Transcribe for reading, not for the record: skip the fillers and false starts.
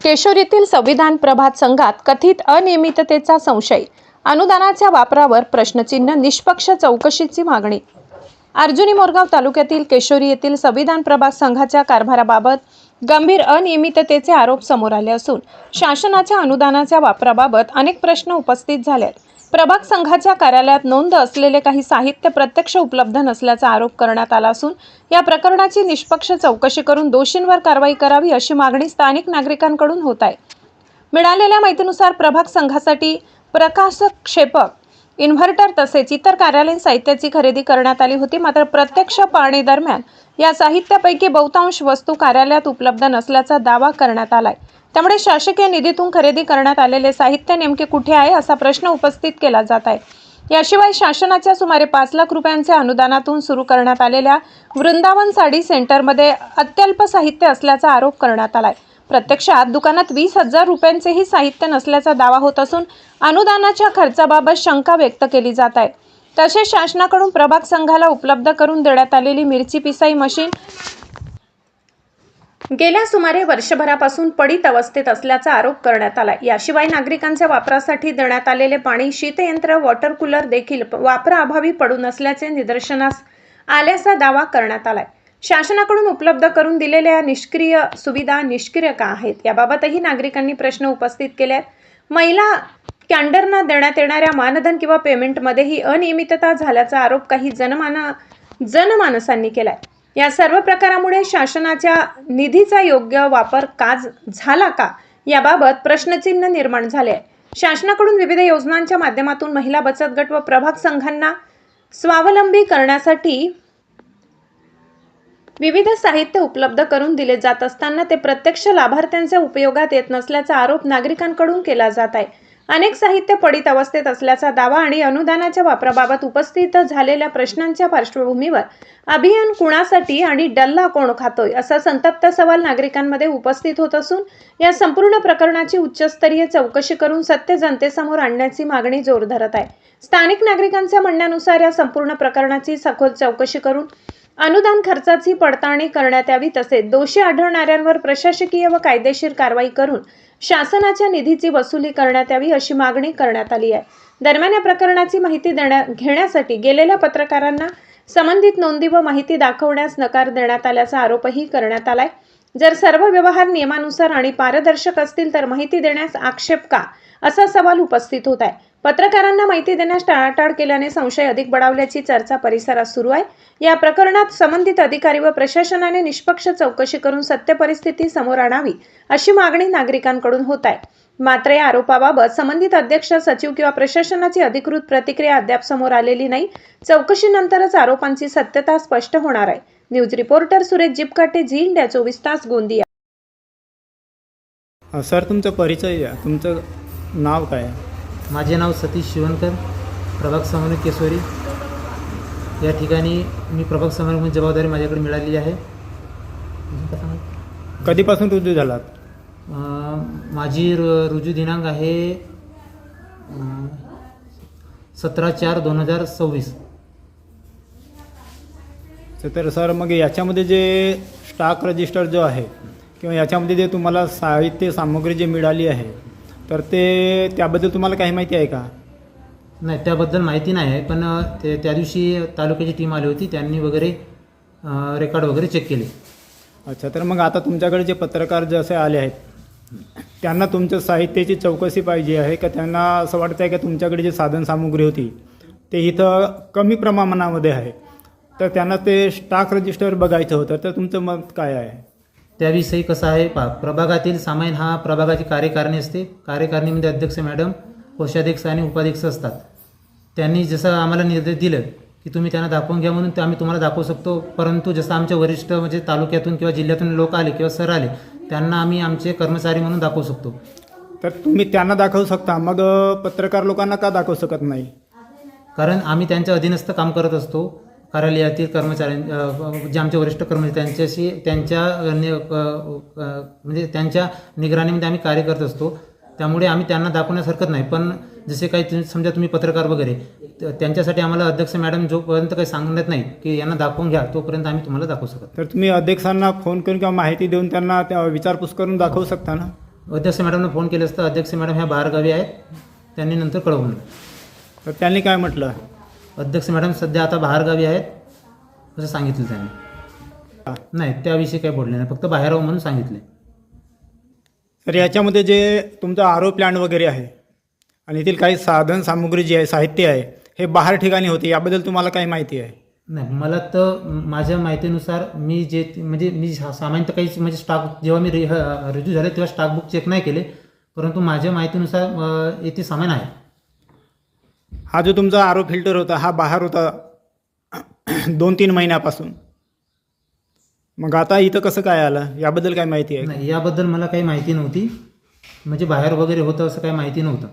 केशोरीतील संविधान प्रभात संघात कथित अनियमिततेचा संशय, अनुदानाच्या वापरावर प्रश्नचिन्ह, निष्पक्ष चौकशीची मागणी। अर्जुनी मोरगाव तालुक्यातील केशोरी येथील संविधान प्रभात संघाच्या कारभाराबाबत गंभीर अनियमिततेचे आरोप समोर आले असून शासनाच्या अनुदानाच्या वापराबाबत अनेक प्रश्न उपस्थित झाले आहेत। प्रभाग संघाच्या कार्यालयात नोंद असलेले काही साहित्य प्रत्यक्ष उपलब्ध नसल्याचा आरोप करण्यात आला असून या प्रकरणाची निष्पक्ष चौकशी करून दोषींवर कारवाई करावी अशी मागणी स्थानिक नागरिकांकडून होत आहे। मिळालेल्या माहितीनुसार प्रभाग संघासाठी प्रकाशक्षेपक, इन्व्हर्टर तसेच इतर कार्यालयीन साहित्याची खरेदी करण्यात आली होती। मात्र प्रत्यक्ष पाहणी दरम्यान या साहित्यापैकी बहुतांश वस्तू कार्यालयात उपलब्ध नसल्याचा दावा करण्यात आलाय। त्यामुळे शासकीय निधीतून खरेदी करण्यात आलेले साहित्य नेमके कुठे आहे असा प्रश्न उपस्थित केला जात आहे। याशिवाय शासनाच्या सुमारे 5 लाख रुपयांच्या अनुदानातून सुरू करण्यात आलेल्या वृंदावन साडी सेंटरमध्ये अत्यल्प साहित्य असल्याचा आरोप करण्यात आलाय। प्रत्यक्षात दुकानात 20,000 रुपयांचेही साहित्य नसल्याचा दावा होत असून अनुदानाच्या खर्चाबाबत शंका व्यक्त केली जात आहे। तसेच शासनाकडून प्रभाग संघाला उपलब्ध करून देण्यात आलेली मिरची पिसाई मशीन गेल्या सुमारे वर्षभरापासून पडीत अवस्थेत असल्याचा आरोप करण्यात आला। याशिवाय नागरिकांच्या वापरासाठी देण्यात आलेले पाणी, शीतयंत्र, वॉटर कूलर देखील वापराअभावी पडून असल्याचे निदर्शनास आल्याचा दावा करण्यात आलाय। शासनाकडून उपलब्ध करून दिलेल्या निष्क्रिय सुविधा निष्क्रिय का आहेत याबाबतही नागरिकांनी प्रश्न उपस्थित केले आहेत। महिला कॅन्डरना देण्यात येणाऱ्या मानधन किंवा पेमेंटमध्येही अनियमितता झाल्याचा आरोप काही जनमानसांनी केलाय। या सर्व प्रकारामुळे शासनाच्या निधीचा योग्य वापर झाला का याबाबत प्रश्नचिन्ह निर्माण झाले आहे। शासनाकडून विविध योजनांच्या माध्यमातून महिला बचत गट व प्रभाग संघांना स्वावलंबी करण्यासाठी विविध साहित्य उपलब्ध करून दिले जात असताना ते प्रत्यक्ष लाभार्थ्यांच्या उपयोगात येत नसल्याचा आरोप नागरिकांकडून केला जात आहे। अनेक साहित्य पडीत अवस्थेत असल्याचा दावा आणि अनुदानाच्या वापराबाबत उपस्थित झालेल्या प्रश्नांच्या पार्श्वभूमीवर अभियान कुणासाठी आणि डल्ला कोण खातोय असा संतप्त सवाल नागरिकांमध्ये उपस्थित होत असून या संपूर्ण प्रकरणाची उच्चस्तरीय चौकशी करून सत्य जनतेसमोर आणण्याची मागणी जोर धरत आहे। स्थानिक नागरिकांच्या म्हणण्यानुसार या संपूर्ण प्रकरणाची सखोल चौकशी करून अनुदान खर्चाची पडताळणी करण्यात यावी, तसेच दोषी आढळणाऱ्यांवर प्रशासकीय व कायदेशीर कारवाई करून शासनाच्या निधीची वसुली करण्यात यावी अशी मागणी करण्यात आली आहे। दरम्यान या प्रकरणाची माहिती घेण्यासाठी गेलेल्या पत्रकारांना संबंधित नोंदी व माहिती दाखवण्यास नकार देण्यात आल्याचा आरोपही करण्यात आलाय। जर सर्व व्यवहार नियमानुसार आणि पारदर्शक असतील तर माहिती देण्यास आक्षेप का असा सवाल उपस्थित होत आहे। पत्रकारांना माहिती देण्यास टाळाटाळ केल्याने संशय अधिक बळावल्याची चर्चा परिसरात सुरू आहे। या प्रकरणात संबंधित अधिकारी व प्रशासनाने निष्पक्ष चौकशी करून सत्य परिस्थिती समोर आणावी अशी मागणी नागरिकांकडून होत आहे। मात्र या आरोपाबाबत संबंधित अध्यक्ष, सचिव किंवा प्रशासनाची अधिकृत प्रतिक्रिया अद्याप समोर आलेली नाही। चौकशीनंतरच आरोपांची सत्यता स्पष्ट होणार आहे। News reporter Suresh Jipkate, Zee India 24 तास, गोंदिया। सर, तुमचा परिचय द्या। तुमचं नाव काय आहे? माझे नाव सतीश शिवणकर, प्रभाग समन्वय केशोरी। या ठिकाणी मी प्रभाग समन्वय जबाबदारी माझ्याकडे मिळालेली आहे। कधीपासून रुजू झालात? माझी रुजू दिनांक आहे 17/4/2026। तर सर, मग याच्यामध्ये जे स्टॉक रजिस्टर जो आहे किंवा याच्यामध्ये जे तुम्हाला साहित्य सामग्री जे मिळाली आहे तर त्याबद्दल तुम्हाला काही माहिती आहे का? नाही, त्याबद्दल माहिती नाही आहे, पण त्या दिवशी तालुक्याची टीम आली होती, त्यांनी वगैरे रेकॉर्ड वगैरे चेक केले। अच्छा, तर मग आता तुमच्याकडे जे पत्रकार जसे आले आहेत त्यांना तुमच्या साहित्याची चौकशी पाहिजे आहे का? त्यांना असं वाटतं आहे का तुमच्याकडे जे साधनसामुग्री होती ते इथं कमी प्रमाणामध्ये आहे, तर त्यांना ते स्टॉक रजिस्टर बघायचं होतं, तर तुमचं मत काय आहे? त्याविषयी कसं आहे प्रभागातील सामाईन हा प्रभागाची कार्यकारिणी असते। कार्यकारिणीमध्ये अध्यक्ष मॅडम, कोषाध्यक्ष आणि उपाध्यक्ष असतात। त्यांनी जसं आम्हाला निर्देश दिलं की तुम्ही त्यांना दाखवून घ्या म्हणून, ते आम्ही तुम्हाला दाखवू शकतो, परंतु जसं आमचे वरिष्ठ म्हणजे तालुक्यातून किंवा जिल्ह्यातून लोक आले किंवा सर आले त्यांना आम्ही आमचे कर्मचारी म्हणून दाखवू शकतो। तर तुम्ही त्यांना दाखवू शकता, मग पत्रकार लोकांना का दाखवू शकत नाही? कारण आम्ही त्यांच्या अधीनस्थ काम करत असतो। कार्यालयातील कर्मचारी जे आमचे वरिष्ठ कर्मचारी त्यांच्याशी म्हणजे त्यांच्या निगराणीमध्ये आम्ही कार्य करत असतो, त्यामुळे आम्ही त्यांना दाखवण्यास हरकत नाही। पण जसे काही समजा तुम्ही पत्रकार वगैरे, त्यांच्यासाठी आम्हाला अध्यक्ष मॅडम जोपर्यंत काही सांगत नाही की यांना दाखवून घ्या तोपर्यंत आम्ही तुम्हाला दाखवू शकतो। तर तुम्ही अध्यक्षांना फोन करून किंवा माहिती देऊन त्यांना विचारपूस करून दाखवू शकता ना? अध्यक्ष मॅडमला फोन केला असता अध्यक्ष मॅडम ह्या बाहेरगावी आहेत, त्यांनी नंतर कळवलं. तर त्यांनी काय म्हटलं? अध्यक्ष मॅडम सध्या आता बाहेरगावी आहेत असं सांगितलं त्यांनी. नाही, त्याविषयी काही बोलले नाही, फक्त बाहेर राहू म्हणून सांगितले. तर याच्यामध्ये जे तुमचा आरो प्लॅन वगैरे आहे आणि येथील काही साधन सामुग्री जी आहे, साहित्य आहे, हे बाहेर ठिकाणी होते, याबद्दल तुम्हाला काही माहिती आहे? नाही, मला तर माझ्या माहितीनुसार मी जे म्हणजे मी सामान तर काहीच म्हणजे स्टॉक जेव्हा मी रिज्यू झाले तेव्हा स्टॉक बुक चेक नाही केले, परंतु माझ्या माहितीनुसार येथे सामान आहे. हा जो तुमचा आरो फिल्टर होता हा बाहेर होता 2-3 महिन्यापासून, मग आता इथं कसं काय आलं, याबद्दल काय माहिती आहे? नाही, याबद्दल मला काही माहिती नव्हती, म्हणजे बाहेर वगैरे होतं असं काही माहिती नव्हतं.